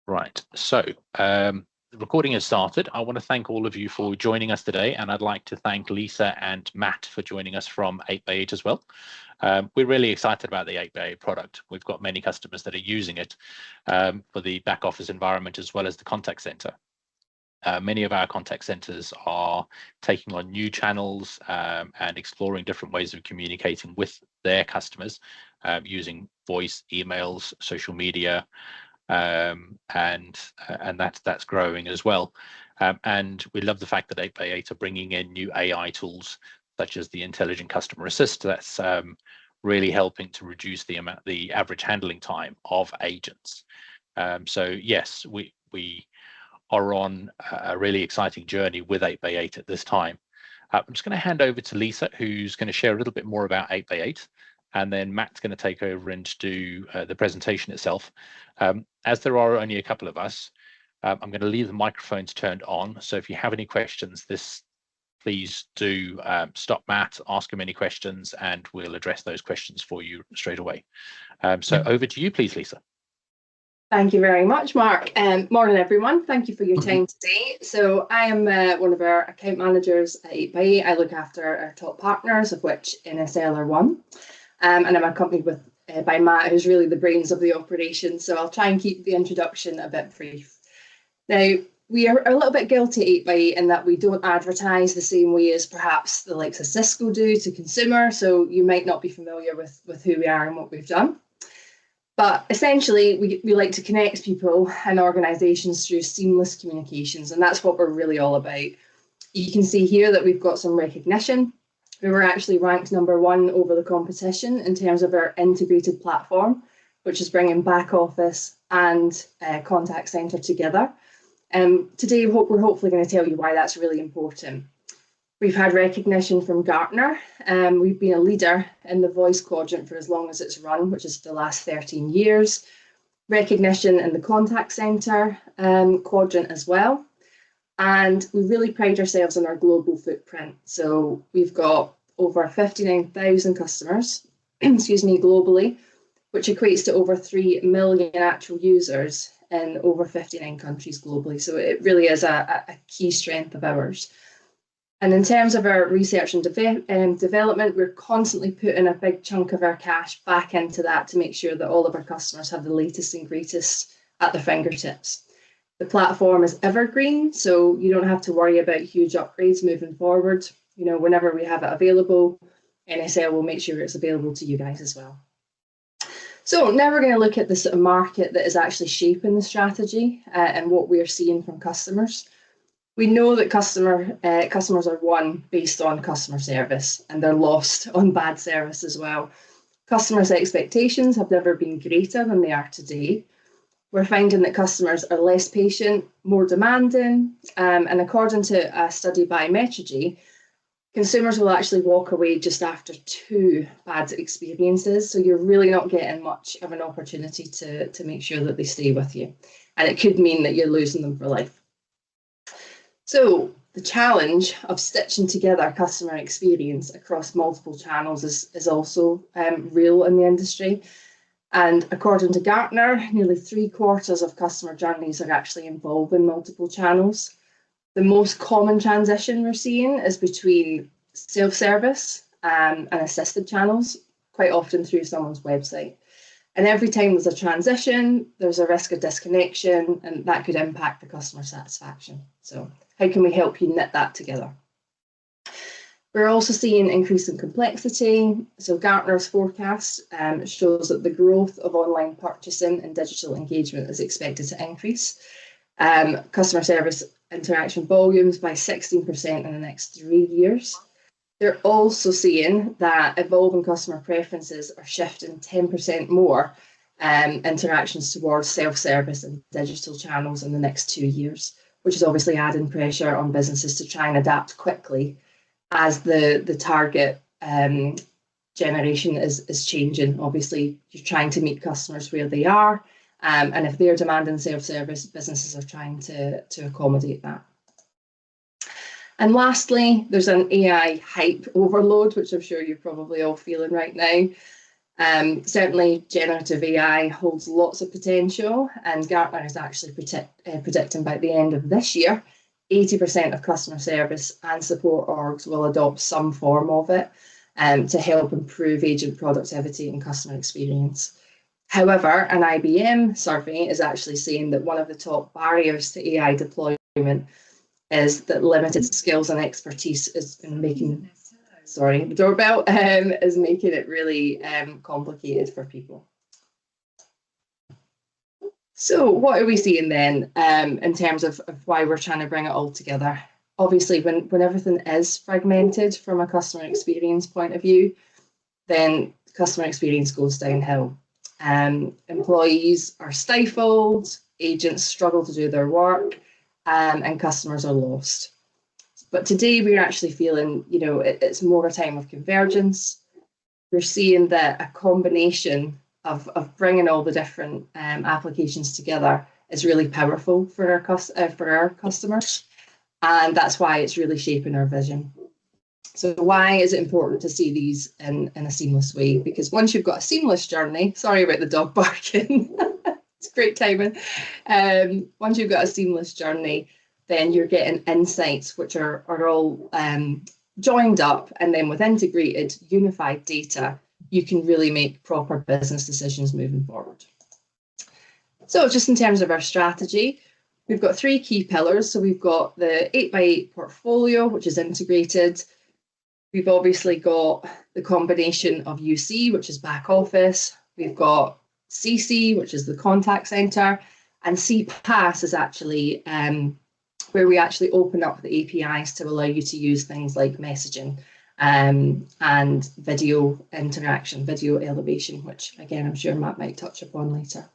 Right, so the recording has started. I want to thank all of you for joining us today, and I'd like to thank Lisa and Matt for joining us from 8x8 as well. We're really excited about the 8x8 product. We've got many customers that are using it for the back office environment as well as the contact center. Many of our contact centers are taking on new channels and exploring different ways of communicating with their customers using voice, emails, social media, and that's growing as well. And we love the fact that 8x8 are bringing in new AI tools such as the intelligent customer assist. That's really helping to reduce the average handling time of agents. So yes, we are on a really exciting journey with 8x8 at this time. I'm just going to hand over to Lisa, who's going to share a little bit more about 8x8, and then Matt's going to take over and do the presentation itself. As there are only a couple of us, I'm going to leave the microphones turned on. So if you have any questions, please do stop Matt, ask him any questions, and we'll address those questions for you straight away. So over to you, please, Lisa. Thank you very much, Mark. Morning, everyone. Thank you for your time today. So I am one of our account managers at 8x8. I look after our top partners, of which NSL are one. And I'm accompanied by Matt, who's really the brains of the operation. So I'll try and keep the introduction a bit brief. Now, we are a little bit guilty at 8x8 in that we don't advertise the same way as perhaps the likes of Cisco do to consumer. So you might not be familiar with who we are and what we've done. But essentially, we like to connect people and organisations through seamless communications, and that's what we're really all about. You can see here that we've got some recognition. We were actually ranked #1 over the competition in terms of our integrated platform, which is bringing back office and contact centre together. Today, we're hopefully going to tell you why that's really important. We've had recognition from Gartner. We've been a leader in the voice quadrant for as long as it's run, which is the last 13 years. Recognition in the contact centre quadrant as well. And we really pride ourselves on our global footprint. So we've got over 59,000 customers, globally, which equates to over 3 million actual users in over 59 countries globally. So it really is a key strength of ours. And in terms of our research and development, we're constantly putting a big chunk of our cash back into that to make sure that all of our customers have the latest and greatest at their fingertips. The platform is evergreen, so you don't have to worry about huge upgrades moving forward. You know, whenever we have it available, NSL will make sure it's available to you guys as well. So now we're going to look at the sort of market that is actually shaping the strategy and what we are seeing from customers. We know that customers are won based on customer service, and they're lost on bad service as well. Customers' expectations have never been greater than they are today. We're finding that customers are less patient, more demanding, and according to a study by Metrigy, consumers will actually walk away just after 2 bad experiences. So you're really not getting much of an opportunity to make sure that they stay with you. And it could mean that you're losing them for life. So the challenge of stitching together customer experience across multiple channels is also real in the industry. And according to Gartner, nearly 3/4 of customer journeys are actually involving multiple channels. The most common transition we're seeing is between self-service and assisted channels, quite often through someone's website. And every time there's a transition, there's a risk of disconnection, and that could impact the customer satisfaction. So how can we help you knit that together? We're also seeing increasing complexity. So Gartner's forecast shows that the growth of online purchasing and digital engagement is expected to increase. Customer service interaction volumes by 16% in the next 3 years. They're also seeing that evolving customer preferences are shifting 10% more interactions towards self-service and digital channels in the next 2 years, which is obviously adding pressure on businesses to try and adapt quickly as the target generation is changing. Obviously, you're trying to meet customers where they are, and if they're demanding self-service, businesses are trying to accommodate that. And lastly, there's an AI hype overload, which I'm sure you're probably all feeling right now. Certainly, generative AI holds lots of potential, and Gartner is actually predicting by the end of this year, 80% of customer service and support orgs will adopt some form of it to help improve agent productivity and customer experience. However, an IBM survey is actually saying that one of the top barriers to AI deployment is that limited skills and expertise is making, sorry, the doorbell is making it really complicated for people. So what are we seeing then in terms of why we're trying to bring it all together? Obviously, when everything is fragmented from a customer experience point of view, then customer experience goes downhill. Employees are stifled, agents struggle to do their work, and customers are lost. But today we're actually feeling, it's more a time of convergence. We're seeing that a combination of bringing all the different applications together is really powerful for our customers. And that's why it's really shaping our vision. So why is it important to see these in a seamless way? Because once you've got a seamless journey, sorry about the dog barking, it's great timing. Once you've got a seamless journey, then you're getting insights which are all joined up, and then with integrated, unified data, you can really make proper business decisions moving forward. So just in terms of our strategy, we've got 3 key pillars. So we've got the 8x8 portfolio, which is integrated. We've obviously got the combination of UC, which is back office. We've got CC, which is the contact center, and CPaaS is actually where we actually open up the APIs to allow you to use things like messaging and video interaction, video elevation, which again, I'm sure Matt might touch upon later.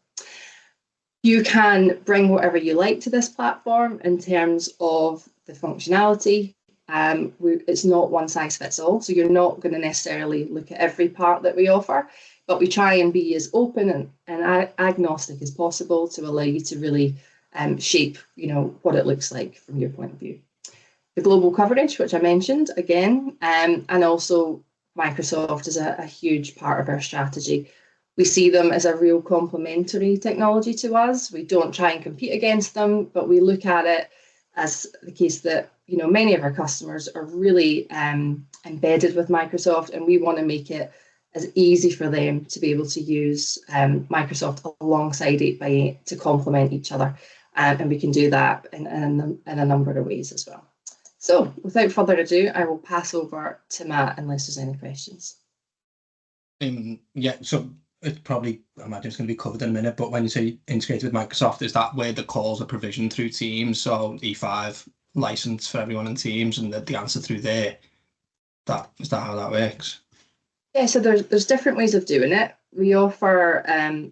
You can bring whatever you like to this platform in terms of the functionality. It's not one size fits all, so you're not going to necessarily look at every part that we offer, but we try and be as open and agnostic as possible to allow you to really shape, what it looks like from your point of view. The global coverage, which I mentioned again, and also Microsoft is a huge part of our strategy. We see them as a real complementary technology to us. We don't try and compete against them, but we look at it as the case that many of our customers are really embedded with Microsoft, and we want to make it as easy for them to be able to use Microsoft alongside 8x8 to complement each other. And we can do that in a number of ways as well. So without further ado, I will pass over to Matt unless there's any questions. Yeah, so it's probably, I imagine it's going to be covered in a minute, but when you say integrated with Microsoft, is that where the calls are provisioned through Teams? So E5 license for everyone in Teams and the answer through there? Is that how that works? Yeah, so there's different ways of doing it. We offer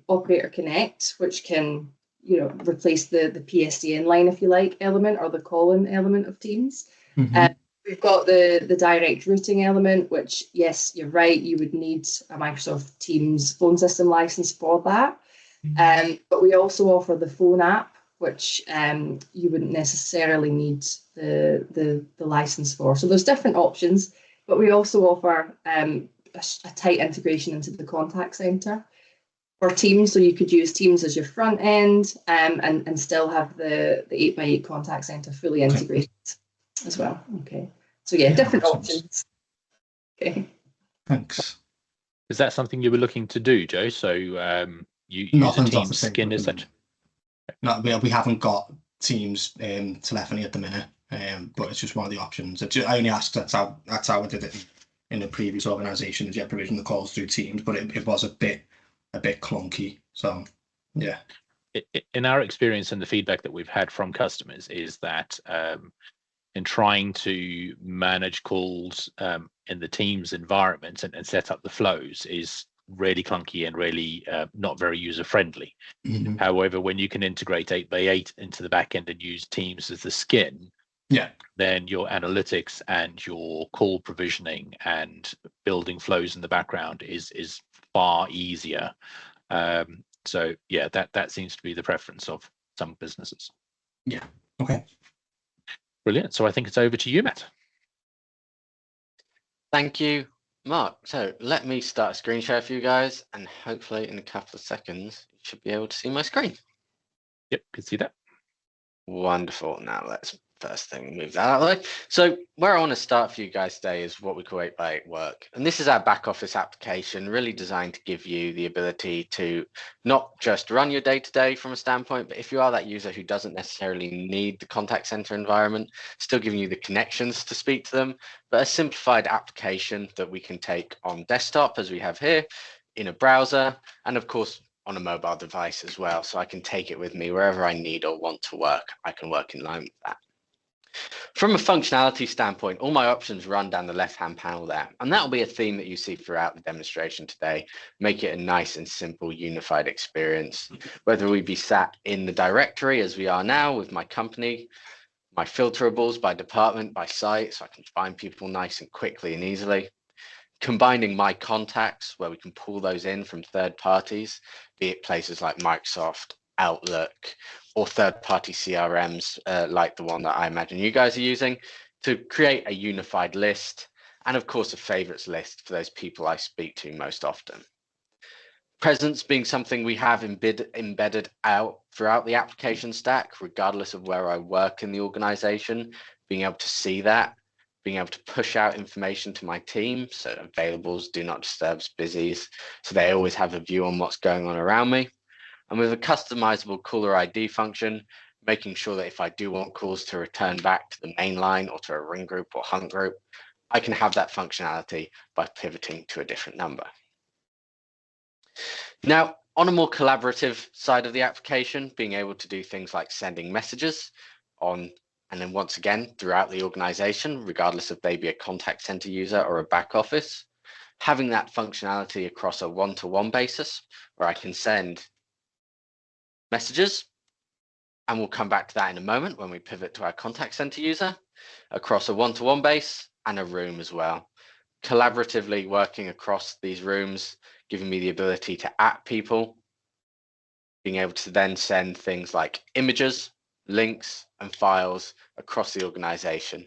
Operator Connect, which can replace the PSTN line, if you like, element, or the call-in element of Teams. Mm-hmm. We've got the direct routing element, which, yes, you're right, you would need a Microsoft Teams phone system license for that. Mm-hmm. But we also offer the phone app, which you wouldn't necessarily need the license for. So there's different options, but we also offer a tight integration into the contact center for Teams. So you could use Teams as your front end and still have the 8x8 contact center fully integrated as well. Okay. So yeah, different options. Okay. Thanks. Is that something you were looking to do, Joe? So you use a Teams skin, is it? No, we haven't got Teams telephony at the minute, but it's just one of the options. I only asked, that's how I did it in a previous organisation, to provision the calls through Teams, but it was a bit clunky. So yeah. In our experience and the feedback that we've had from customers is that in trying to manage calls in the Teams environment and set up the flows is really clunky and really not very user friendly. Mm-hmm. However, when you can integrate 8x8 into the back end and use Teams as the skin, then your analytics and your call provisioning and building flows in the background is far easier. So yeah, that seems to be the preference of some businesses. Yeah. Okay. Brilliant. So I think it's over to you, Matt. Thank you. Mark, so let me start a screen share for you guys, and hopefully in a couple of seconds, you should be able to see my screen. Yep, can see that. Wonderful. Now let's first thing move that out of the way. So where I want to start for you guys today is what we call 8x8 Work. And this is our back office application, really designed to give you the ability to not just run your day-to-day from a standpoint, but if you are that user who doesn't necessarily need the contact center environment, still giving you the connections to speak to them, but a simplified application that we can take on desktop as we have here, in a browser, and of course, on a mobile device as well, so I can take it with me wherever I need or want to work. I can work in line with that. From a functionality standpoint, all my options run down the left-hand panel there, and that will be a theme that you see throughout the demonstration today. Make it a nice and simple unified experience, whether we be sat in the directory as we are now with my company, my filterables by department, by site, so I can find people nice and quickly and easily. Combining my contacts where we can pull those in from third parties, be it places like Microsoft, Outlook, or third-party CRMs like the one that I imagine you guys are using, to create a unified list, and of course a favorites list for those people I speak to most often. Presence being something we have embedded out throughout the application stack, regardless of where I work in the organization, being able to see that, being able to push out information to my team, so availables, do not disturbs, busies, so they always have a view on what's going on around me. And with a customizable caller ID function, making sure that if I do want calls to return back to the main line or to a ring group or hunt group, I can have that functionality by pivoting to a different number. Now, on a more collaborative side of the application, being able to do things like sending messages on, and then once again, throughout the organization, regardless if they be a contact center user or a back office, having that functionality across a one-to-one basis where I can send messages, and we'll come back to that in a moment when we pivot to our contact center user, across a one-to-one base and a room as well. Collaboratively working across these rooms, giving me the ability to at people, being able to then send things like images, links, and files across the organization.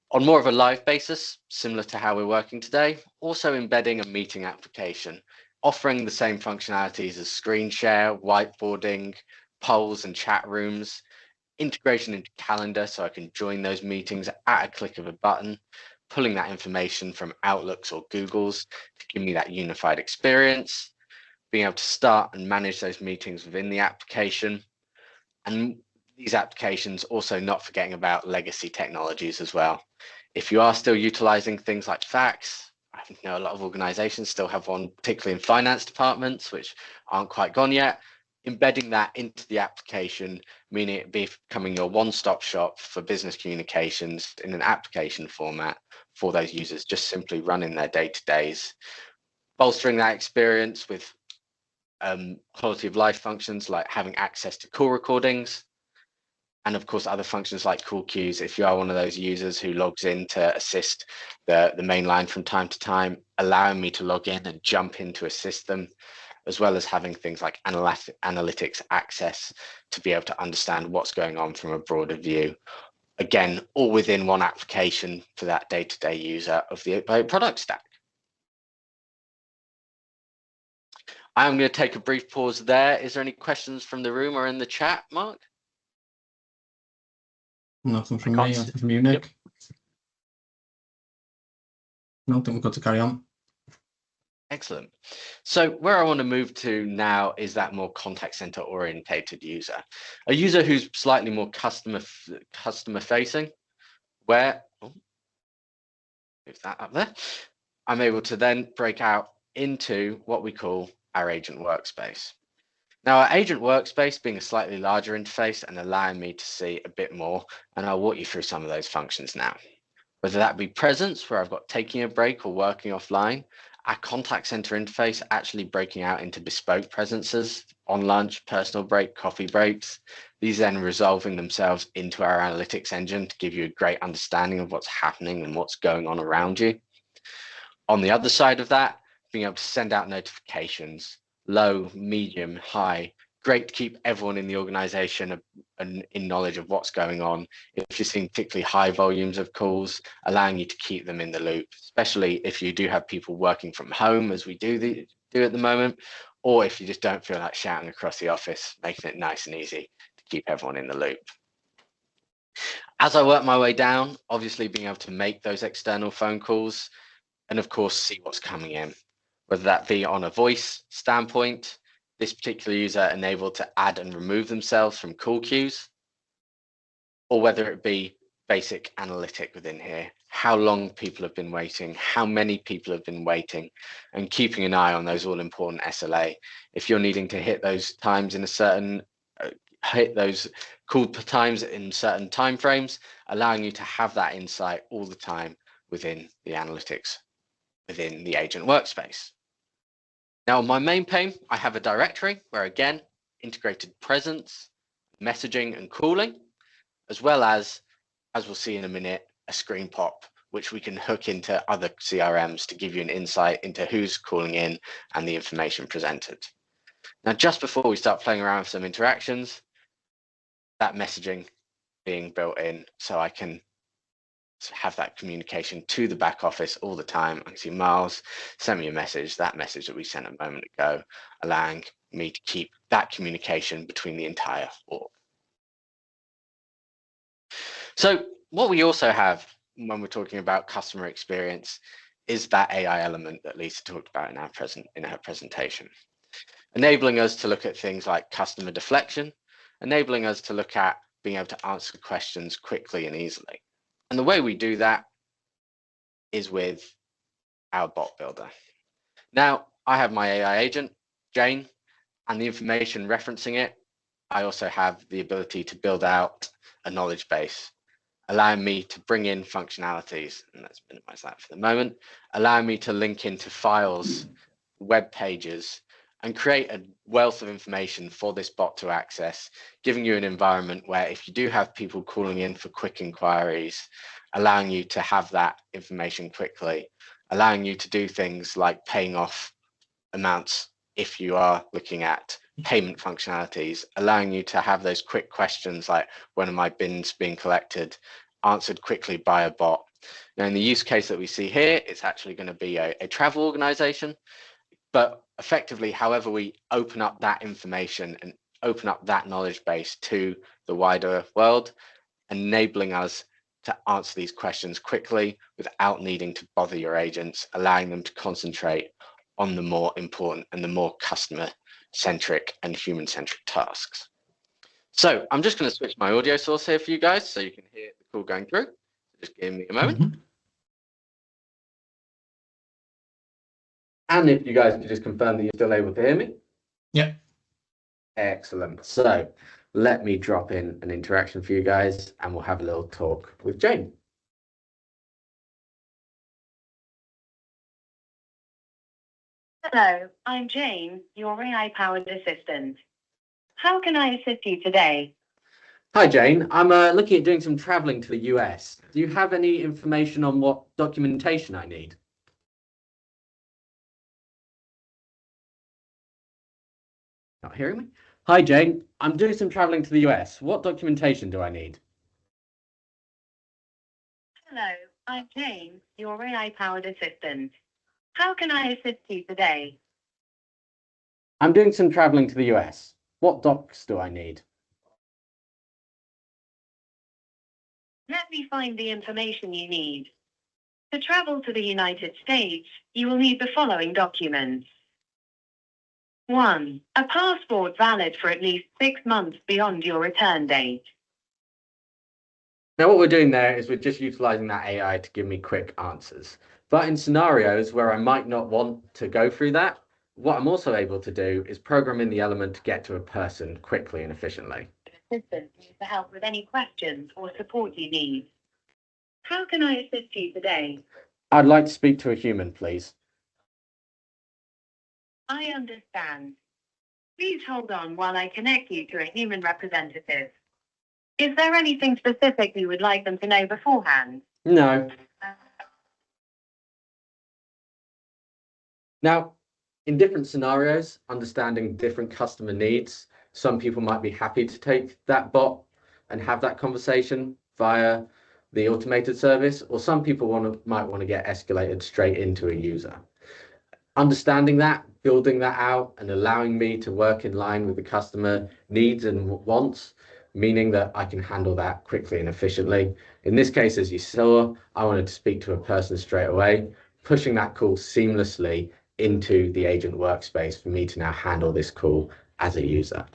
On more of a live basis, similar to how we're working today, also embedding a meeting application, offering the same functionalities as screen share, whiteboarding, polls and chat rooms, integration into calendar so I can join those meetings at a click of a button, pulling that information from Outlooks or Google's to give me that unified experience, being able to start and manage those meetings within the application. And these applications also not forgetting about legacy technologies as well. If you are still utilizing things like fax, I know a lot of organizations still have one, particularly in finance departments, which aren't quite gone yet. Embedding that into the application, meaning it becoming your one-stop shop for business communications in an application format for those users, just simply running their day-to-days, bolstering that experience with quality of life functions like having access to call recordings, and of course other functions like call queues. If you are one of those users who logs in to assist the main line from time to time, allowing me to log in and jump in to assist them, as well as having things like analytics access to be able to understand what's going on from a broader view. Again, all within one application for that day-to-day user of the 8x8 product stack. I'm going to take a brief pause there. Is there any questions from the room or in the chat, Mark? Nothing from me, nothing from you, Nick. Yep. No, I think we've got to carry on. Excellent. So where I want to move to now is that more contact center orientated user, a user who's slightly more customer facing, where, move that up there, I'm able to then break out into what we call our agent workspace. Now, our agent workspace being a slightly larger interface and allowing me to see a bit more, and I'll walk you through some of those functions now. Whether that be presence, where I've got taking a break or working offline, our contact center interface actually breaking out into bespoke presences, on lunch, personal break, coffee breaks. These then resolving themselves into our analytics engine to give you a great understanding of what's happening and what's going on around you. On the other side of that, being able to send out notifications, low, medium, high, great to keep everyone in the organization and in knowledge of what's going on. If you're seeing particularly high volumes of calls, allowing you to keep them in the loop, especially if you do have people working from home, as we do at the moment, or if you just don't feel like shouting across the office, making it nice and easy to keep everyone in the loop. As I work my way down, obviously being able to make those external phone calls and of course see what's coming in, whether that be on a voice standpoint, this particular user enabled to add and remove themselves from call queues, or whether it be basic analytic within here, how long people have been waiting, how many people have been waiting, and keeping an eye on those all important SLA. If you're needing to hit those times in a certain hit those call times in certain timeframes, allowing you to have that insight all the time within the analytics within the agent workspace. Now, on my main pane, I have a directory where, again, integrated presence, messaging and calling, as well as we'll see in a minute, a screen pop, which we can hook into other CRMs to give you an insight into who's calling in and the information presented. Now, just before we start playing around with some interactions, that messaging being built in so I can have that communication to the back office all the time. I can see Miles send me a message, that message that we sent a moment ago, allowing me to keep that communication between the entire org. So what we also have when we're talking about customer experience is that AI element that Lisa talked about in her presentation, enabling us to look at things like customer deflection, enabling us to look at being able to answer questions quickly and easily. And the way we do that is with our bot builder. Now, I have my AI agent, Jane, and the information referencing it. I also have the ability to build out a knowledge base, allowing me to bring in functionalities, and let's minimize that for the moment, allowing me to link into files, web pages, and create a wealth of information for this bot to access, giving you an environment where if you do have people calling in for quick inquiries, allowing you to have that information quickly, allowing you to do things like paying off amounts if you are looking at payment functionalities, allowing you to have those quick questions like when are my bins being collected, answered quickly by a bot. Now, in the use case that we see here, it's actually going to be a travel organization, but effectively, however we open up that information and open up that knowledge base to the wider world, enabling us to answer these questions quickly without needing to bother your agents, allowing them to concentrate on the more important and the more customer-centric and human-centric tasks. So I'm just going to switch my audio source here for you guys so you can hear the call going through. Just give me a moment. And if you guys could just confirm that you're still able to hear me. Yeah. Excellent. So let me drop in an interaction for you guys and we'll have a little talk with Jane. Hello, I'm Jane, your AI-powered assistant. How can I assist you today? Hi, Jane. I'm looking at doing some traveling to the US. Do you have any information on what documentation I need? Not hearing me? Hi, Jane. I'm doing some traveling to the US. What documentation do I need? Hello, I'm Jane, your AI-powered assistant. How can I assist you today? I'm doing some traveling to the US. What docs do I need? Let me find the information you need. To travel to the United States, you will need the following documents. 1. A passport valid for at least 6 months beyond your return date. Now, what we're doing there is we're just utilizing that AI to give me quick answers. But in scenarios where I might not want to go through that, what I'm also able to do is program in the element to get to a person quickly and efficiently. Assistant needs to help with any questions or support you need. How can I assist you today? I'd like to speak to a human, please. I understand. Please hold on while I connect you to a human representative. Is there anything specific you would like them to know beforehand? No. Now, in different scenarios, understanding different customer needs Some people might be happy to take that bot and have that conversation via the automated service, or some people might want to get escalated straight into a user. Understanding that, building that out, and allowing me to work in line with the customer needs and wants, meaning that I can handle that quickly and efficiently. In this case, as you saw, I wanted to speak to a person straight away, pushing that call seamlessly into the agent workspace for me to now handle this call as a user.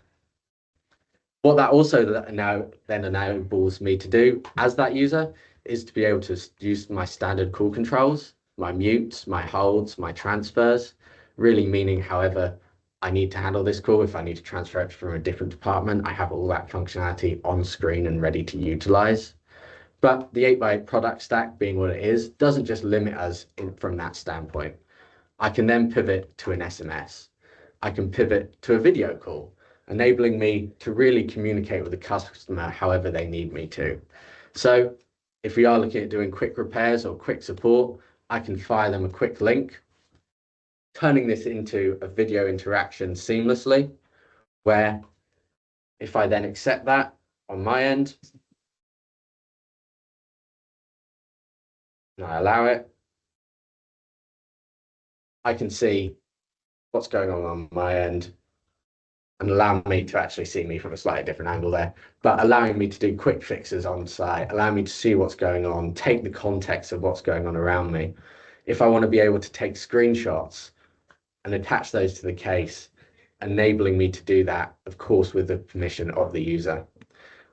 What that also then enables me to do as that user is to be able to use my standard call controls, my mutes, my holds, my transfers, really meaning however I need to handle this call. If I need to transfer it from a different department, I have all that functionality on screen and ready to utilize. But the 8x8 product stack being what it is, doesn't just limit us from that standpoint. I can then pivot to an SMS. I can pivot to a video call, enabling me to really communicate with the customer however they need me to. So if we are looking at doing quick repairs or quick support, I can fire them a quick link, turning this into a video interaction seamlessly, where if I then accept that on my end, and I allow it, I can see what's going on my end and allow me to actually see me from a slightly different angle there, but allowing me to do quick fixes on site, allowing me to see what's going on, take the context of what's going on around me. If I want to be able to take screenshots and attach those to the case, enabling me to do that, of course, with the permission of the user.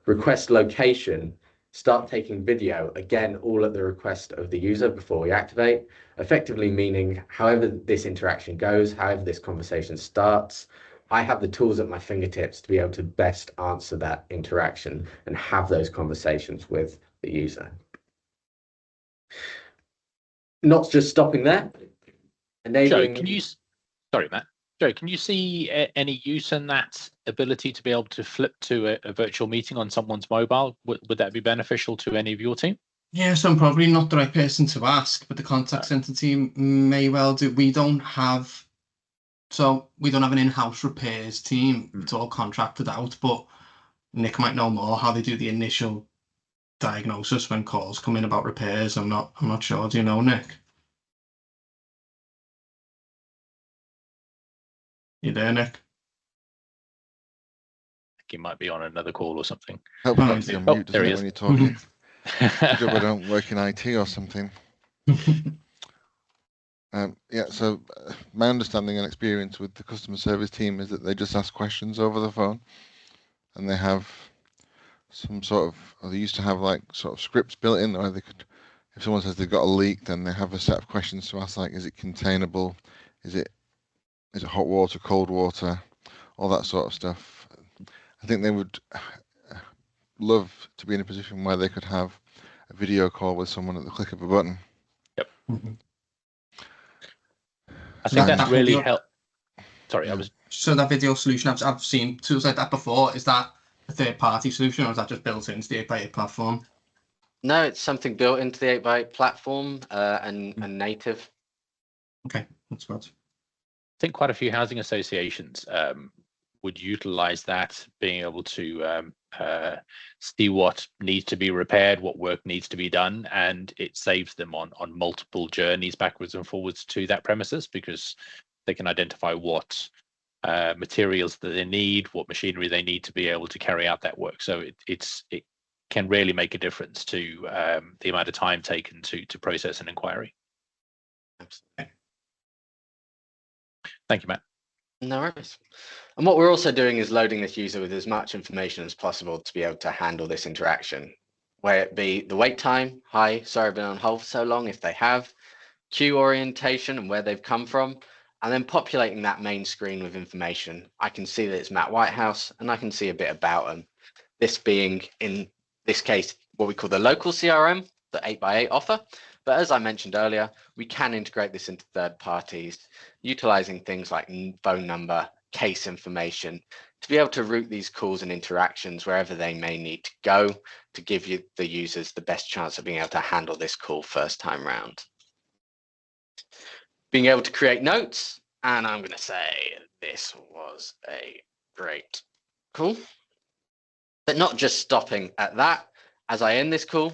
Request location, start taking video, again, all at the request of the user before we activate, effectively meaning however this interaction goes, however this conversation starts, I have the tools at my fingertips to be able to best answer that interaction and have those conversations with the user. Not just stopping there, enabling... Sorry, Matt. Joe, can you see any use in that ability to be able to flip to a virtual meeting on someone's mobile? Would that be beneficial to any of your team? Yes, I'm probably not the right person to ask, but the contact center team may well do. We don't have an in-house repairs team. It's all contracted out, but Nick might know more how they do the initial diagnosis when calls come in about repairs. I'm not sure. Do you know, Nick? You there, Nick? I think he might be on another call or something. Helps not to be on mute, there doesn't he it, is. when you're talking? Good job I don't work in IT or something. Yeah, so my understanding and experience with the customer service team is that they just ask questions over the phone, and they have some sort of, or they used to have like sort of scripts built in, where they could, if someone says they've got a leak, then they have a set of questions to ask, like, is it containable? Is it hot water, cold water, all that sort of stuff. I think they would love to be in a position where they could have a video call with someone at the click of a button. Yep. Mm-hmm. I think that's really helped. Sorry, So that video solution, I've seen tools like that before. Is that a third-party solution, or is that just built into the 8x8 platform? No, it's something built into the 8x8 platform and native. Okay, that's good. I think quite a few housing associations would utilize that, being able to see what needs to be repaired, what work needs to be done, and it saves them on multiple journeys backwards and forwards to that premises, because they can identify what materials that they need, what machinery they need to be able to carry out that work. So it can really make a difference to the amount of time taken to process an inquiry. Absolutely. Thank you, Matt. No worries. And what we're also doing is loading this user with as much information as possible to be able to handle this interaction, whether it be the wait time, hi, sorry I've been on hold for so long, if they have, queue orientation and where they've come from, and then populating that main screen with information. I can see that it's Matt Whitehouse, and I can see a bit about them. This being, in this case, what we call the local CRM that 8x8 offer. But as I mentioned earlier, we can integrate this into third parties, utilizing things like phone number, case information, to be able to route these calls and interactions wherever they may need to go to give you the users the best chance of being able to handle this call first time round. Being able to create notes, and I'm going to say this was a great Cool. But not just stopping at that. As I end this call,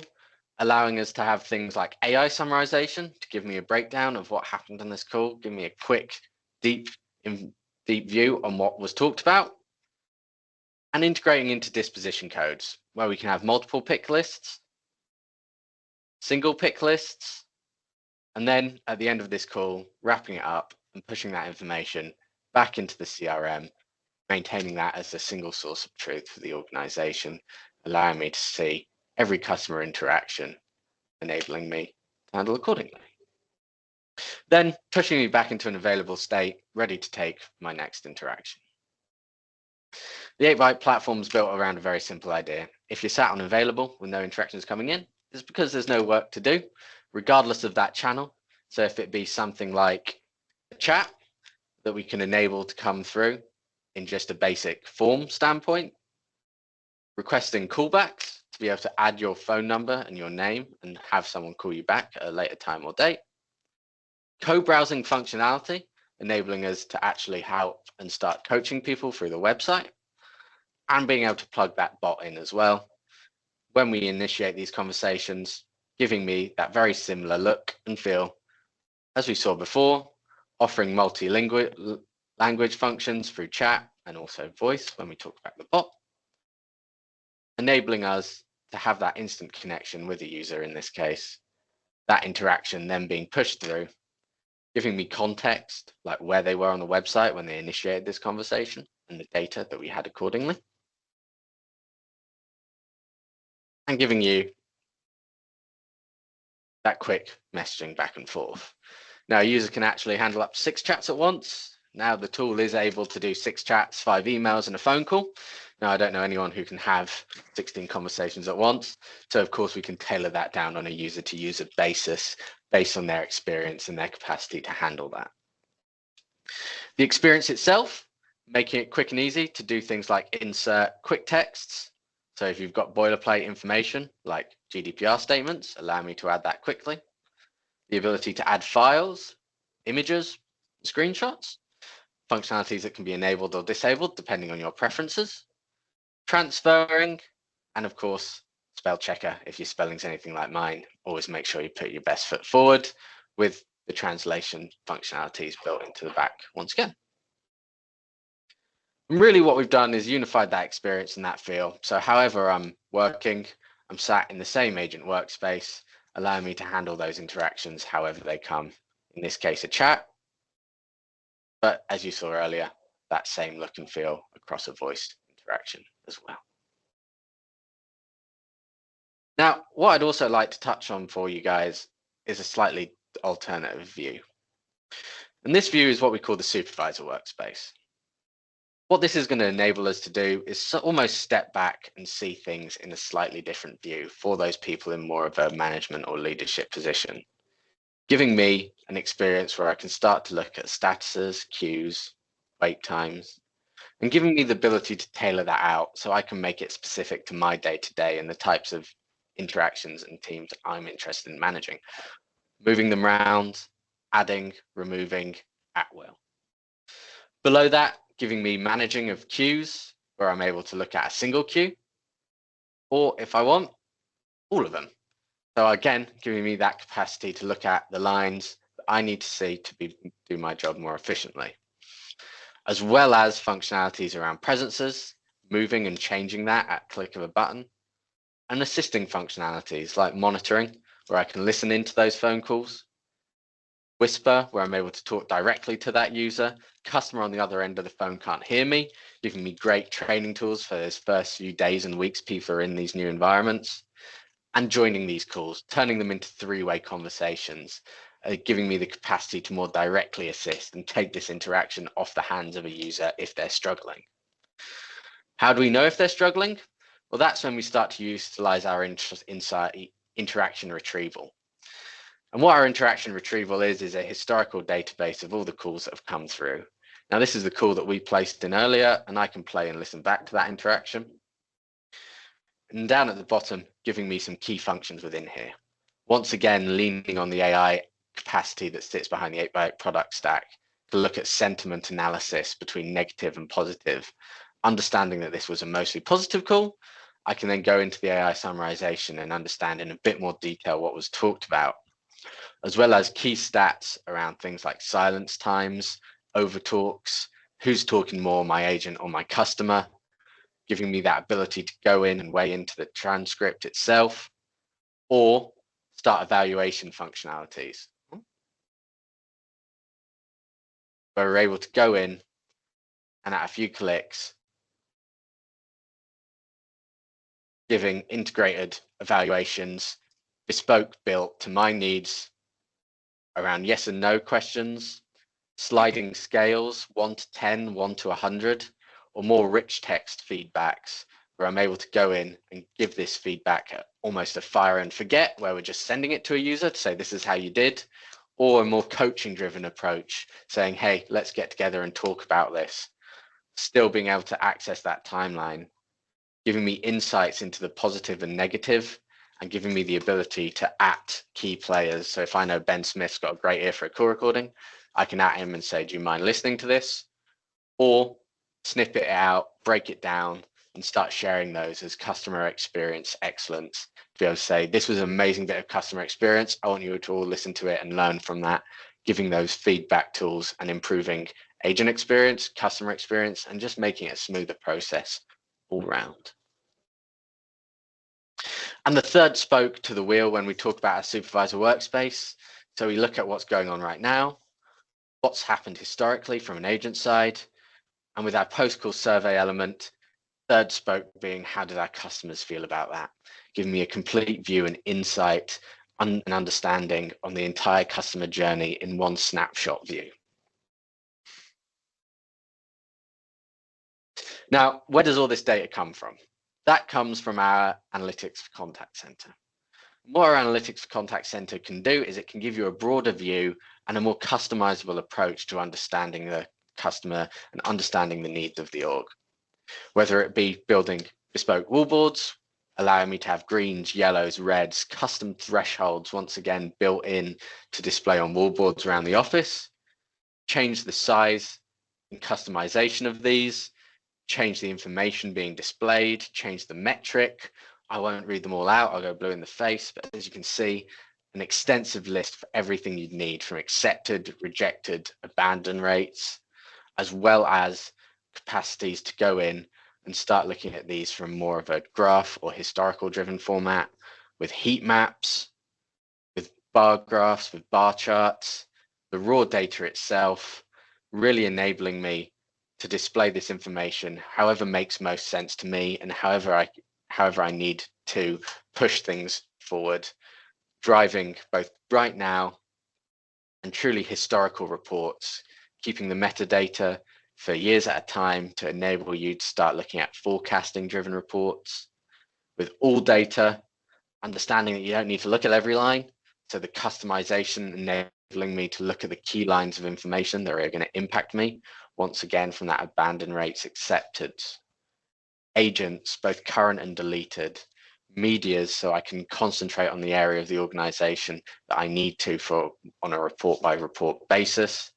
allowing us to have things like AI summarization to give me a breakdown of what happened on this call, give me a quick, deep view on what was talked about, and integrating into disposition codes where we can have multiple pick lists, single pick lists, and then at the end of this call, wrapping it up and pushing that information back into the CRM, maintaining that as a single source of truth for the organization, allowing me to see every customer interaction, enabling me to handle accordingly. Then pushing me back into an available state, ready to take my next interaction. The 8x8 platform is built around a very simple idea. If you're sat on available with no interactions coming in, it's because there's no work to do, regardless of that channel. So if it be something like a chat that we can enable to come through in just a basic form standpoint, requesting callbacks to be able to add your phone number and your name and have someone call you back at a later time or date, co-browsing functionality, enabling us to actually help and start coaching people through the website, and being able to plug that bot in as well when we initiate these conversations, giving me that very similar look and feel as we saw before, offering multi-language functions through chat and also voice when we talk about the bot, enabling us to have that instant connection with the user in this case, that interaction then being pushed through, giving me context, like where they were on the website when they initiated this conversation and the data that we had accordingly, and giving you that quick messaging back and forth. Now, a user can actually handle up to 6 chats at once. Now the tool is able to do 6 chats, 5 emails, and a phone call. Now, I don't know anyone who can have 16 conversations at once. So of course we can tailor that down on a user-to-user basis based on their experience and their capacity to handle that. The experience itself, making it quick and easy to do things like insert quick texts. So if you've got boilerplate information like GDPR statements, allow me to add that quickly. The ability to add files, images, screenshots, functionalities that can be enabled or disabled depending on your preferences, transferring, and of course, spell checker. If your spelling's anything like mine, always make sure you put your best foot forward with the translation functionalities built into the back once again. And really what we've done is unified that experience and that feel. So however I'm working, I'm sat in the same agent workspace, allowing me to handle those interactions however they come. In this case, a chat, but as you saw earlier, that same look and feel across a voiced interaction as well. Now, what I'd also like to touch on for you guys is a slightly alternative view. And this view is what we call the supervisor workspace. What this is going to enable us to do is almost step back and see things in a slightly different view for those people in more of a management or leadership position, giving me an experience where I can start to look at statuses, queues, wait times, and giving me the ability to tailor that out so I can make it specific to my day-to-day and the types of interactions and teams I'm interested in managing, moving them around, adding, removing at will. Below that, giving me managing of queues where I'm able to look at a single queue, or if I want, all of them. So again, giving me that capacity to look at the lines that I need to see to do my job more efficiently, as well as functionalities around presences, moving and changing that at click of a button, and assisting functionalities like monitoring, where I can listen into those phone calls, whisper, where I'm able to talk directly to that user. Customer on the other end of the phone can't hear me, giving me great training tools for those first few days and weeks people are in these new environments, and joining these calls, turning them into 3-way conversations, giving me the capacity to more directly assist and take this interaction off the hands of a user if they're struggling. How do we know if they're struggling? Well, that's when we start to utilize our interaction retrieval. And what our interaction retrieval is a historical database of all the calls that have come through. Now, this is the call that we placed in earlier, and I can play and listen back to that interaction. And down at the bottom, giving me some key functions within here. Once again, leaning on the AI capacity that sits behind the 8x8 product stack to look at sentiment analysis between negative and positive understanding that this was a mostly positive call, I can then go into the AI summarization and understand in a bit more detail what was talked about, as well as key stats around things like silence times, over talks, who's talking more, my agent or my customer, giving me that ability to go in and weigh into the transcript itself, or start evaluation functionalities, where we're able to go in and at a few clicks, giving integrated evaluations, bespoke built to my needs around yes and no questions, sliding scales, 1 to 10, 1 to 100, or more rich text feedbacks, where I'm able to go in and give this feedback at almost a fire and forget, where we're just sending it to a user to say, this is how you did, or a more coaching driven approach, saying, hey, let's get together and talk about this. Still being able to access that timeline, giving me insights into the positive and negative, and giving me the ability to at key players. So if I know Ben Smith's got a great ear for a call recording, I can at him and say, do you mind listening to this? Or snip it out, break it down, and start sharing those as customer experience excellence. To be able to say, this was an amazing bit of customer experience. I want you to all listen to it and learn from that, giving those feedback tools and improving agent experience, customer experience, and just making it a smoother process all round. And the third spoke to the wheel when we talk about our supervisor workspace. So we look at what's going on right now, what's happened historically from an agent side, and with our post-call survey element, third spoke being how did our customers feel about that, giving me a complete view and insight and understanding on the entire customer journey in one snapshot view. Now, where does all this data come from? That comes from our analytics for contact center. What our analytics for contact center can do is it can give you a broader view and a more customizable approach to understanding the customer and understanding the needs of the org. Whether it be building bespoke wallboards, allowing me to have greens, yellows, reds, custom thresholds, once again, built in to display on wallboards around the office, change the size and customization of these, change the information being displayed, change the metric. I won't read them all out, I'll go blue in the face, but as you can see, an extensive list for everything you'd need from accepted, rejected, abandon rates, as well as capacities to go in and start looking at these from more of a graph or historical driven format with heat maps, with bar graphs, with bar charts, the raw data itself, really enabling me to display this information however makes most sense to me and however I need to push things forward, driving both right now and truly historical reports, keeping the metadata for years at a time to enable you to start looking at forecasting driven reports with all data, understanding that you don't need to look at every line. So the customization enabling me to look at the key lines of information that are going to impact me. Once again, from that abandon rates accepted, agents, both current and deleted, medias, so I can concentrate on the area of the organization that I need to for on a report by report basis.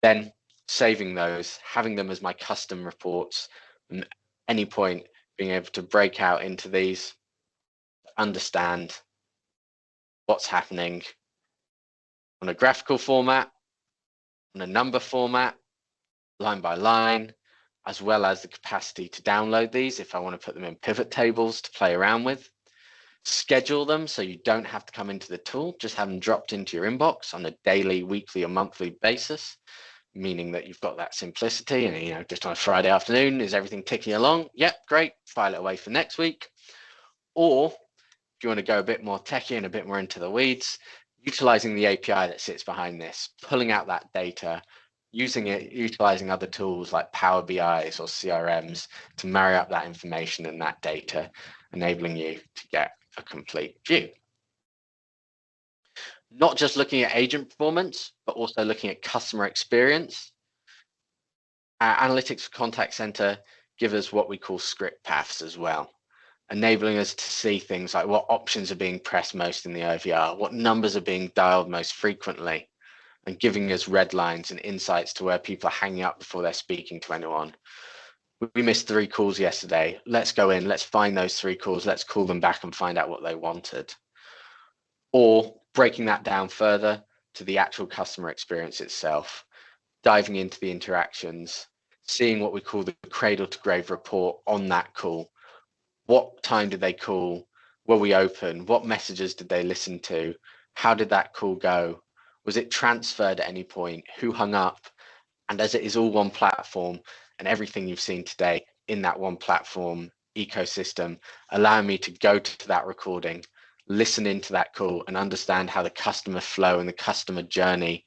Then saving those, having them as my custom reports, and at any point being able to break out into these, understand what's happening on a graphical format, on a number format, line by line, as well as the capacity to download these if I want to put them in pivot tables to play around with. Schedule them so you don't have to come into the tool, just have them dropped into your inbox on a daily, weekly, or monthly basis, meaning that you've got that simplicity and just on a Friday afternoon, is everything ticking along? Yep, great, file it away for next week. Or if you want to go a bit more techie and a bit more into the weeds, utilizing the API that sits behind this, pulling out that data, using it, utilizing other tools like Power BIs or CRMs to marry up that information and that data, enabling you to get a complete view. Not just looking at agent performance, but also looking at customer experience. Our analytics for contact center give us what we call script paths as well, enabling us to see things like what options are being pressed most in the OVR, what numbers are being dialed most frequently, and giving us red lines and insights to where people are hanging up before they're speaking to anyone. we missed 3 calls yesterday. Let's go in, let's find those 3 calls, let's call them back and find out what they wanted. Or breaking that down further to the actual customer experience itself, diving into the interactions, seeing what we call the cradle to grave report on that call. What time did they call? Were we open? What messages did they listen to? How did that call go? Was it transferred at any point? Who hung up? And as it is all one platform and everything you've seen today in that one platform ecosystem, allowing me to go to that recording, listen into that call and understand how the customer flow and the customer journey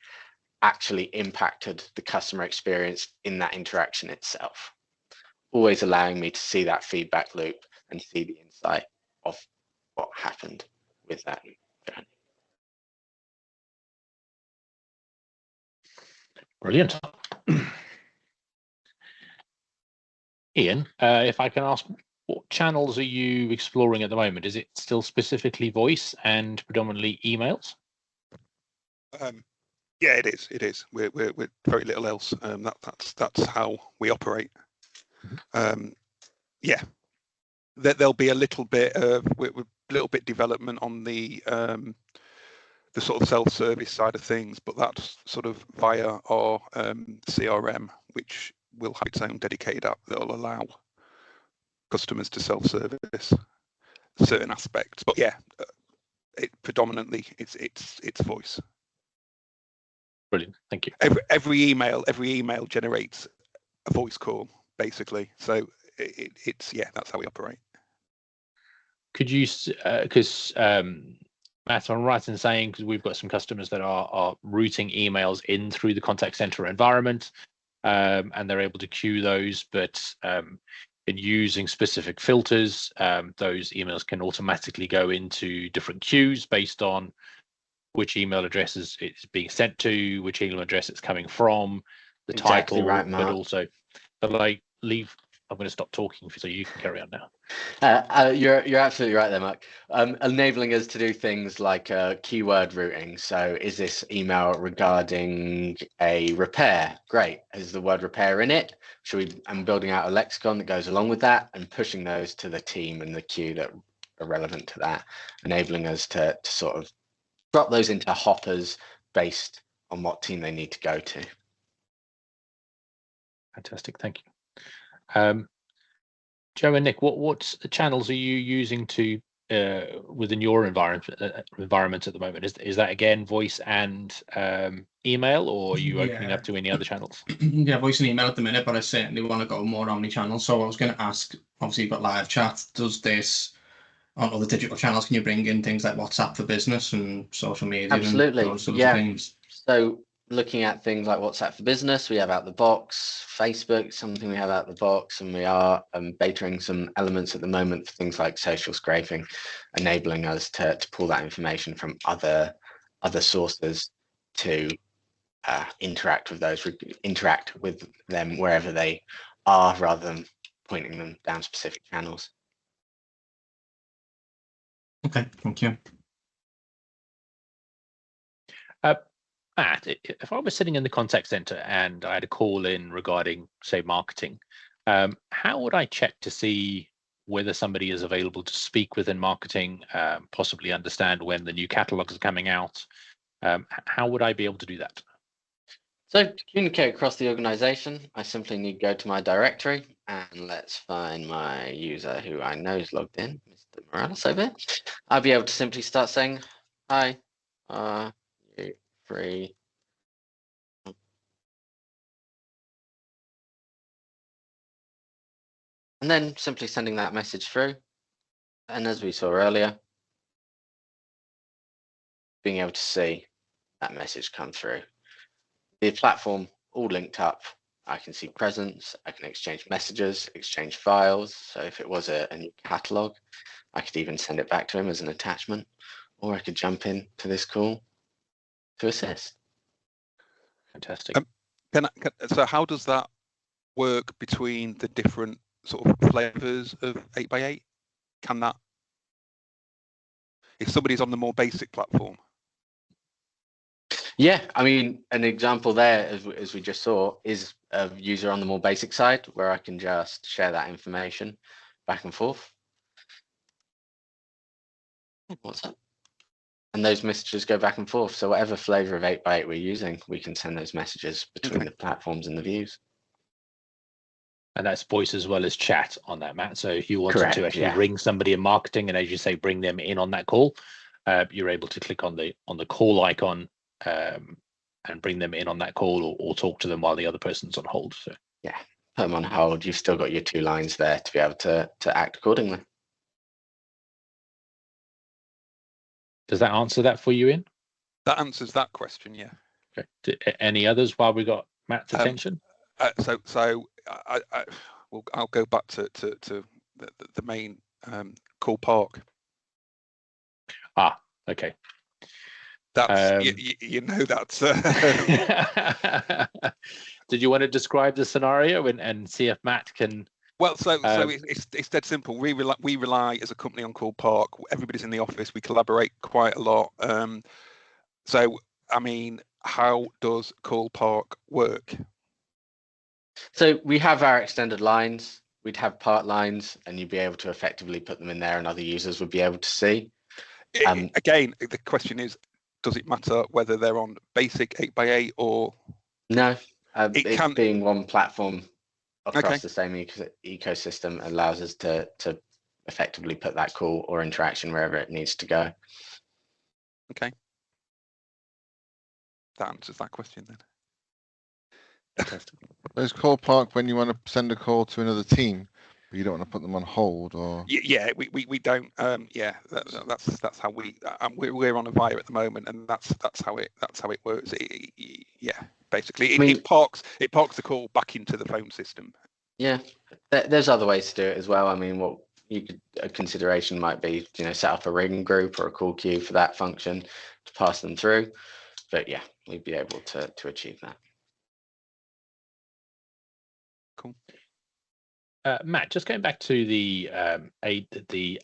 actually impacted the customer experience in that interaction itself. Always allowing me to see that feedback loop and see the insight of what happened with that journey. Brilliant. Ian, if I can ask, what channels are you exploring at the moment? Is it still specifically voice and predominantly emails? Yeah, it is. It is. We're very little else. That's how we operate. Yeah, there'll be a little bit of development on the sort of self-service side of things, but that's sort of via our CRM, which will have its own dedicated app that will allow customers to self-service certain aspects. But yeah, predominantly it's voice. Brilliant, thank you. Every email generates a voice call, basically. So it's that's how we operate. Could you, because Matt, I'm right in saying, because we've got some customers that are routing emails in through the contact center environment, and they're able to queue those, but in using specific filters, those emails can automatically go into different queues based on which email addresses it's being sent to, which email address it's coming from, the Exactly title, right, Mark. but also, but like leave. I'm going to stop talking so you can carry on now. You're absolutely right there, Mark. Enabling us to do things like keyword routing. So is this email regarding a repair? Great. Is the word repair in it? I'm building out a lexicon that goes along with that and pushing those to the team and the queue that are relevant to that, enabling us to sort of drop those into hoppers based on what team they need to go to. Fantastic, thank you. Joe and Nick, what channels are you using to within your environment at the moment? Is that again voice and email, or are you opening up to any other channels? Yeah, voice and email at the minute, but I certainly want to go more omni-channel. So I was going to ask, obviously you've got live chat. Does this on other digital channels? Can you bring in things like WhatsApp for business and social media? Absolutely, and those sorts of things? So looking at things like WhatsApp for Business, we have out the box. Facebook, something we have out the box, and we are betaing some elements at the moment for things like social scraping, enabling us to pull that information from other sources to interact with them wherever they are, rather than pointing them down specific channels. Okay, thank you. Matt, if I was sitting in the contact center and I had a call in regarding, say, marketing, how would I check to see whether somebody is available to speak within marketing, possibly understand when the new catalogs are coming out? How would I be able to do that? So to communicate across the organization, I simply need to go to my directory and let's find my user who I know is logged in, Mr. Morales over here. I'll be able to simply start saying, hi, you free? And then simply sending that message through. And as we saw earlier, being able to see that message come through. The platform all linked up. I can see presence, I can exchange messages, exchange files. So if it was a new catalog, I could even send it back to him as an attachment, or I could jump in to this call to assist. Fantastic. So how does that work between the different sort of flavors of 8x8? Can that, if somebody's on the more basic platform? Yeah, I mean, an example there, as we just saw, is a user on the more basic side where I can just share that information back and forth. What's that? And those messages go back and forth. So whatever flavor of 8x8 we're using, we can send those messages between the platforms and the views. And that's voice as well as chat on that, Matt. So if you wanted Correct, to actually yeah. ring somebody in marketing, and as you say, bring them in on that call, you're able to click on the call icon and bring them in on that call, or talk to them while the other person's on hold. So yeah, put them on hold. You've still got your 2 lines there to be able to act accordingly. does that answer that for you, Ian? That answers that question, yeah. Okay. Any others while we got Matt's attention? I'll go back to the main call park. Okay. That's you know that's. Did you want to describe the scenario and see if Matt can? Well, so it's dead simple. We rely as a company on Call Park. Everybody's in the office. We collaborate quite a lot. So I mean, how does Call Park work? So we have our extended lines. We'd have part lines, and you'd be able to effectively put them in there, and other users would be able to see. Again, the question is, does it matter whether they're on basic 8x8 or? No, it being one platform across the same ecosystem allows us to effectively put that call or interaction wherever it needs to go. Okay. That answers that question then. Fantastic. There's Call Park when you want to send a call to another team, but you don't want to put them on hold, or Yeah, we don't. That's how we're on a Avaya at the moment, and that's how it works. Yeah, basically, it parks the call back into the phone system. Yeah, there's other ways to do it as well. I mean, what a consideration might be, set up a ring group or a call queue for that function to pass them through. But yeah, we'd be able to achieve that. Cool. Matt, just going back to the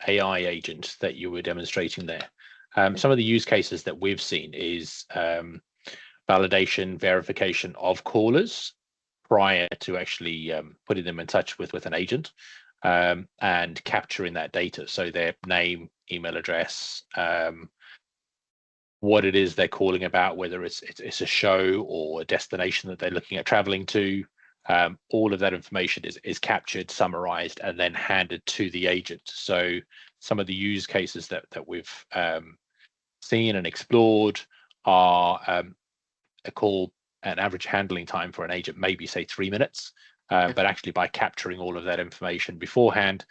AI agent that you were demonstrating there, some of the use cases that we've seen is validation, verification of callers prior to actually putting them in touch with an agent, and capturing that data. So their name, email address, what it is they're calling about, whether it's a show or a destination that they're looking at traveling to. All of that information is captured, summarized, and then handed to the agent. So some of the use cases that we've seen and explored are an average handling time for an agent, maybe say 3 minutes, but actually by capturing all of that information beforehand,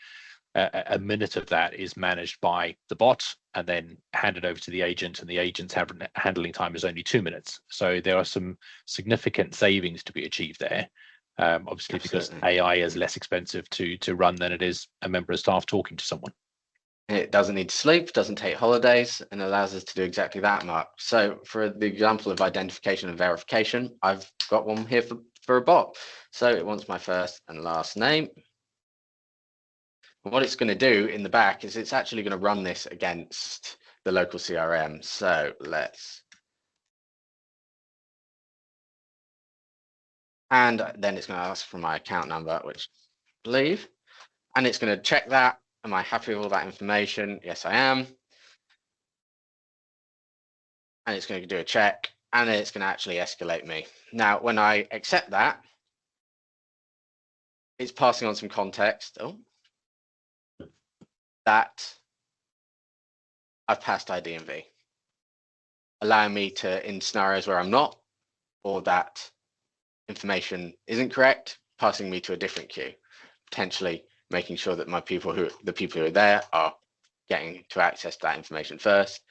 a minute of that is managed by the bot and then handed over to the agent, and the agent's handling time is only 2 minutes. So there are some significant savings to be achieved there. Obviously, because AI is less expensive to run than it is a member of staff talking to someone. It doesn't need to sleep, doesn't take holidays, and allows us to do exactly that, Mark. So for the example of identification and verification, I've got one here for a bot. So it wants my first and last name. And what it's going to do in the back is it's actually going to run this against the local CRM. So and then it's going to ask for my account number, which I believe, and it's going to check that. Am I happy with all that information? Yes, I am. And it's going to do a check, and then it's going to actually escalate me. Now, when I accept that, it's passing on some context. That I've passed IDMV, allowing me to, in scenarios where I'm not, or that information isn't correct, passing me to a different queue, potentially making sure that the people who are there are getting to access that information first,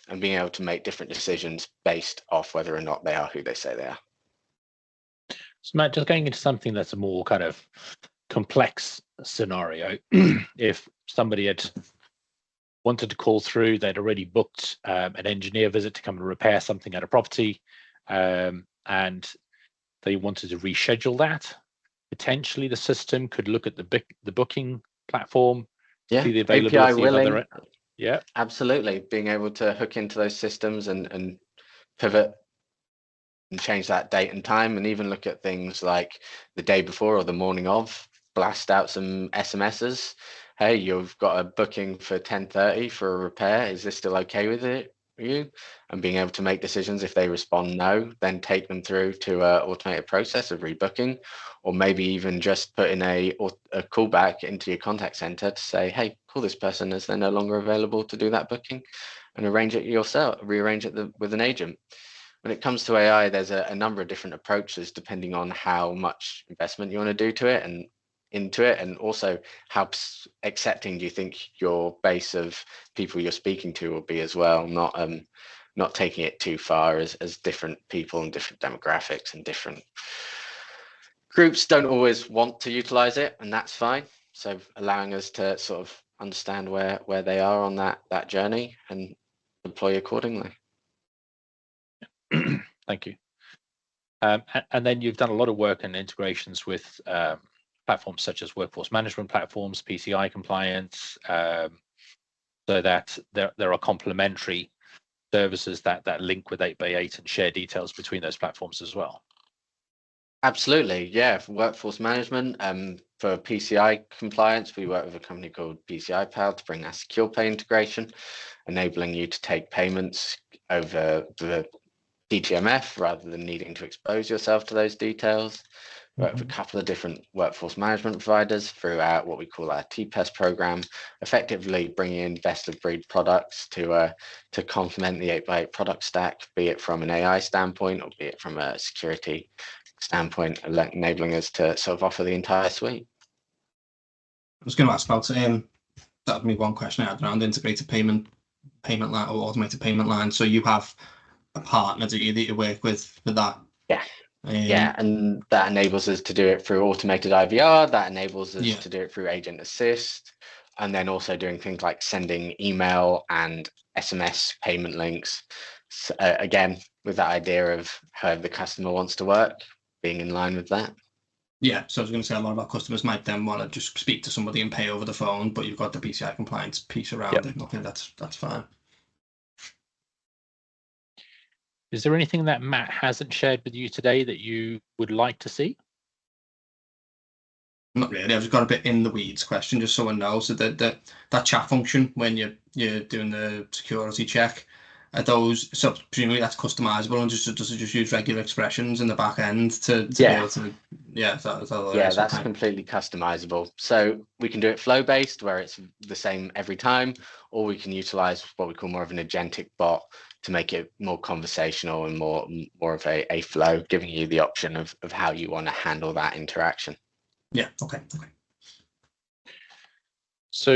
and being able to make different decisions based off whether or not they are who they say they are. So Matt, just going into something that's a more kind of complex scenario, if somebody had wanted to call through, they'd already booked an engineer visit to come and repair something at a property, and they wanted to reschedule that, potentially the system could look at the booking platform, see the availability of other. Yeah, absolutely. Being able to hook into those systems and pivot and change that date and time, and even look at things like the day before or the morning of, blast out some SMSs. Hey, you've got a booking for 10:30 for a repair. Is this still okay with you? And being able to make decisions. If they respond no, then take them through to an automated process of rebooking, or maybe even just put in a callback into your contact center to say, hey, call this person as they're no longer available to do that booking, and arrange it yourself, rearrange it with an agent. When it comes to AI, there's a number of different approaches depending on how much investment you want to do to it and into it, and also how accepting do you think your base of people you're speaking to will be as well. Not taking it too far, as different people and different demographics and different groups don't always want to utilize it, and that's fine. So allowing us to sort of understand where they are on that journey and deploy accordingly. Thank you. And then you've done a lot of work and integrations with platforms such as workforce management platforms, PCI compliance, so that there are complementary services that link with 8x8 and share details between those platforms as well. Absolutely, yeah. For workforce management, for PCI compliance, we work with a company called PCI Pal to bring that secure pay integration, enabling you to take payments over the DTMF rather than needing to expose yourself to those details. We work with a couple of different workforce management providers throughout what we call our TPES program, effectively bringing in best of breed products to complement the 8x8 product stack, be it from an AI standpoint or be it from a security standpoint, enabling us to sort of offer the entire suite. I was going to ask about that would be one question I had around integrated payment line or automated payment line. So you have a partner that you work with for that? Yeah. Yeah, and that enables us to do it through automated IVR, that enables us to do it through agent assist, and then also doing things like sending email and SMS payment links. So, again, with that idea of how the customer wants to work, being in line with that. Yeah, so I was going to say a lot of our customers might then want to just speak to somebody and pay over the phone, but you've got the PCI compliance piece around it. Okay, that's fine. Is there anything that Matt hasn't shared with you today that you would like to see? Not really. I've just got a bit in the weeds question, just so I know. So that chat function when you're doing the security check, are those, so presumably that's customizable and does it just use regular expressions in the back end to be able to, that's completely customizable. So we can do it flow based where it's the same every time, or we can utilize what we call more of an agentic bot to make it more conversational and more of a flow, giving you the option of how you want to handle that interaction. Yeah, okay. So,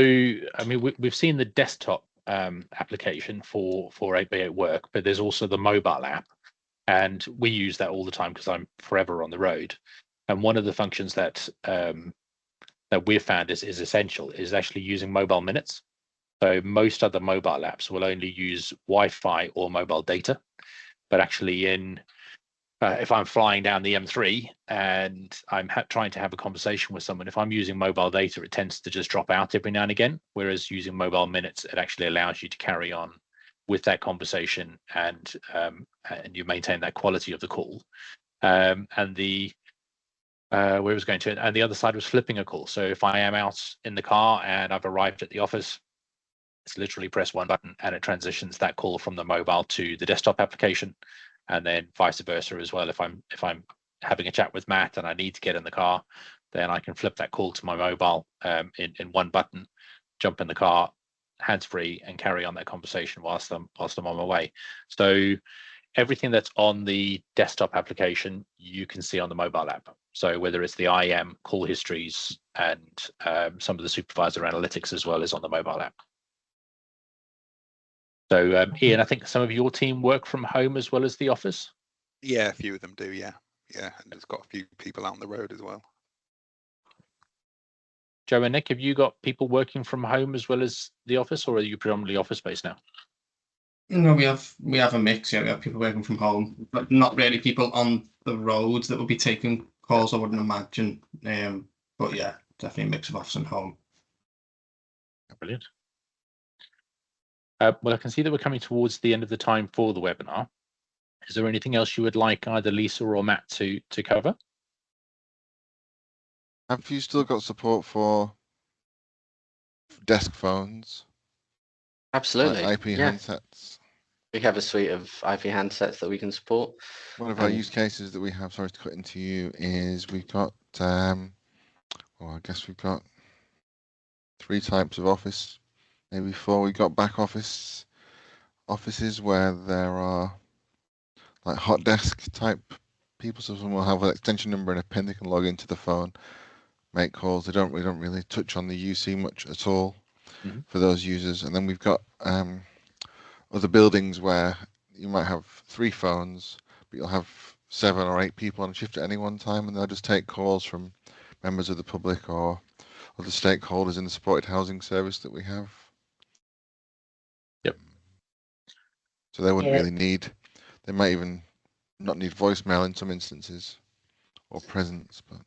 I mean, we've seen the desktop application for 8x8 work, but there's also the mobile app, and we use that all the time because I'm forever on the road. And one of the functions that we've found is essential is actually using mobile minutes. So most other mobile apps will only use Wi-Fi or mobile data, but actually if I'm flying down the M3 and I'm trying to have a conversation with someone, if I'm using mobile data, it tends to just drop out every now and again, whereas using mobile minutes, it actually allows you to carry on with that conversation and you maintain that quality of the call. And the where was going to, and the other side was flipping a call. So if I am out in the car and I've arrived at the office, it's literally press one button and it transitions that call from the mobile to the desktop application, and then vice versa as well. If I'm having a chat with Matt and I need to get in the car, then I can flip that call to my mobile in one button, jump in the car, hands free, and carry on that conversation whilst I'm on my way. So everything that's on the desktop application, you can see on the mobile app. So whether it's the IM, call histories, and some of the supervisor analytics as well is on the mobile app. So Ian, I think some of your team work from home as well as the office? Yeah, a few of them do, yeah. And it's got a few people out on the road as well. Joe and Nick, have you got people working from home as well as the office, or are you predominantly office-based now? No, we have a mix. Yeah, we have people working from home, but not really people on the roads that will be taking calls, I wouldn't imagine. But yeah, definitely a mix of office and home. Brilliant. Well, I can see that we're coming towards the end of the time for the webinar. Is there anything else you would like either Lisa or Matt to cover? Have you still got support for desk phones? Absolutely. Like IP handsets? We have a suite of IP handsets that we can support. One of our use cases that we have, sorry to cut into you, is we've got, well, I guess we've got 3 types of office, maybe 4. We've got back offices where there are like hot desk type people. So someone will have an extension number and a PIN, they can log into the phone, make calls. We don't really touch on the UC much at all for those users. And then we've got other buildings where you might have 3 phones, but you'll have 7 or 8 people on shift at any one time, and they'll just take calls from members of the public or other stakeholders in the supported housing service that we have. Yep. So they wouldn't really need, they might even not need voicemail in some instances or presence, but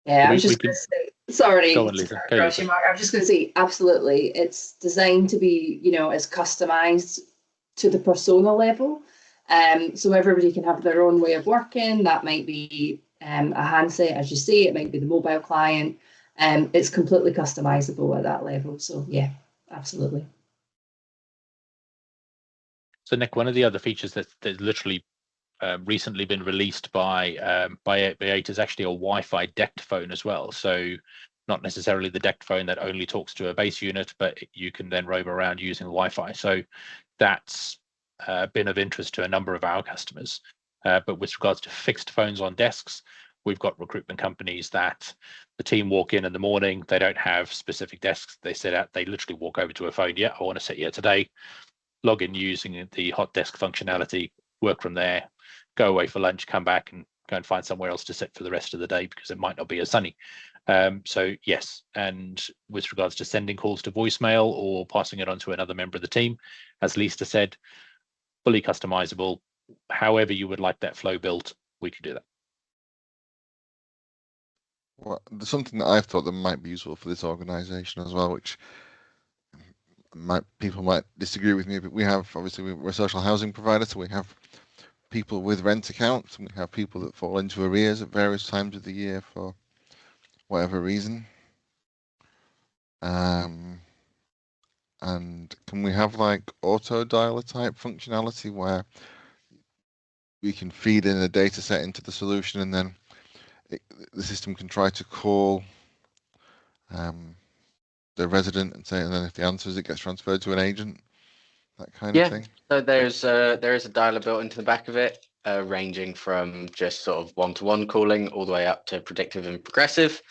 yeah, I was just going to say, sorry, Go on, Lisa. Mark. I'm just going to say, absolutely, it's designed to be, as customized to the persona level. So everybody can have their own way of working. That might be a handset, as you say, it might be the mobile client. It's completely customizable at that level. So yeah, absolutely. So Nick, one of the other features that's literally recently been released by 8x8 is actually a Wi-Fi decked phone as well. So not necessarily the decked phone that only talks to a base unit, but you can then roam around using Wi-Fi. So that's been of interest to a number of our customers. But with regards to fixed phones on desks, we've got recruitment companies that the team walk in the morning, they don't have specific desks they sit at, they literally walk over to a phone. Yeah, I want to sit here today, log in using the hot desk functionality, work from there, go away for lunch, come back and go and find somewhere else to sit for the rest of the day because it might not be as sunny. So yes, and with regards to sending calls to voicemail or passing it on to another member of the team, as Lisa said, fully customizable. However you would like that flow built, we can do that. well, there's something that I've thought that might be useful for this organization as well, which people might disagree with me, but we have, obviously, we're a social housing provider, so we have people with rent accounts, and we have people that fall into arrears at various times of the year for whatever reason. And can we have like auto dialer type functionality where we can feed in a data set into the solution, and then the system can try to call the resident and say, and then if the answers, it gets transferred to an agent, that kind of thing. So there is a dialer built into the back of it, ranging from just sort of one-to-one calling all the way up to predictive and progressive.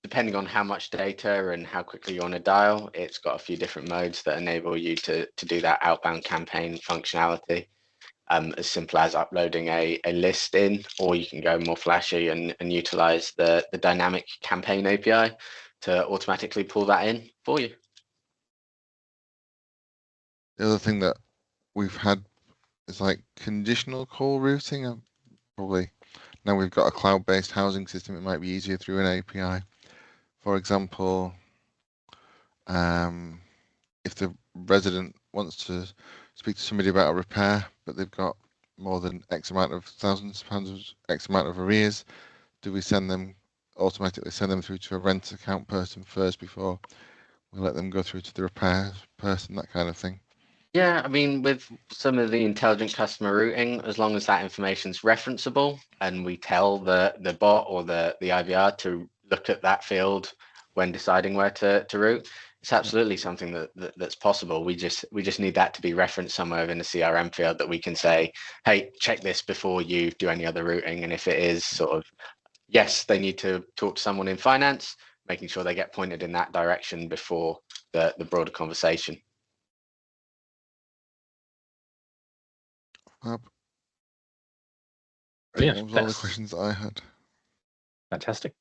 Depending on how much data and how quickly you want to dial, it's got a few different modes that enable you to do that outbound campaign functionality. As simple as uploading a list in, or you can go more flashy and utilize the dynamic campaign API to automatically pull that in for you. The other thing that we've had is like conditional call routing. Probably now we've got a cloud-based housing system, it might be easier through an API. For example, if the resident wants to speak to somebody about a repair, but they've got more than X amount of thousands of pounds, X amount of arrears, do we automatically send them through to a rent account person first before we let them go through to the repair person, that kind of thing? Yeah, I mean, with some of the intelligent customer routing, as long as that information is referenceable and we tell the bot or the IVR to look at that field when deciding where to route, it's absolutely something that's possible. We just need that to be referenced somewhere in the CRM field that we can say, hey, check this before you do any other routing. And if it is sort of, yes, they need to talk to someone in finance, making sure they get pointed in that direction before the broader conversation. Brilliant. That was all the questions that I had. Fantastic.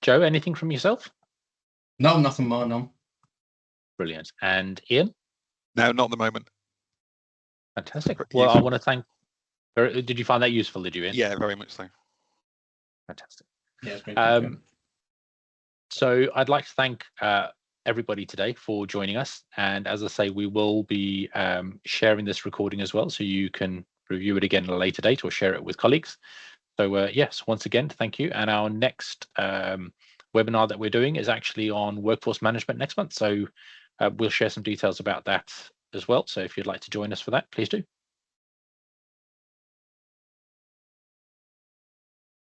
Joe, anything from yourself? No, nothing more, no. Brilliant. And Ian? No, not at the moment. Fantastic. Well, I want to thank. Did you find that useful? Did you, Ian? Yeah, very much so. Fantastic. Yeah, it's great. So I'd like to thank everybody today for joining us. And as I say, we will be sharing this recording as well, so you can review it again at a later date or share it with colleagues. So yes, once again, thank you. And our next webinar that we're doing is actually on workforce management next month. So we'll share some details about that as well. So if you'd like to join us for that, please do.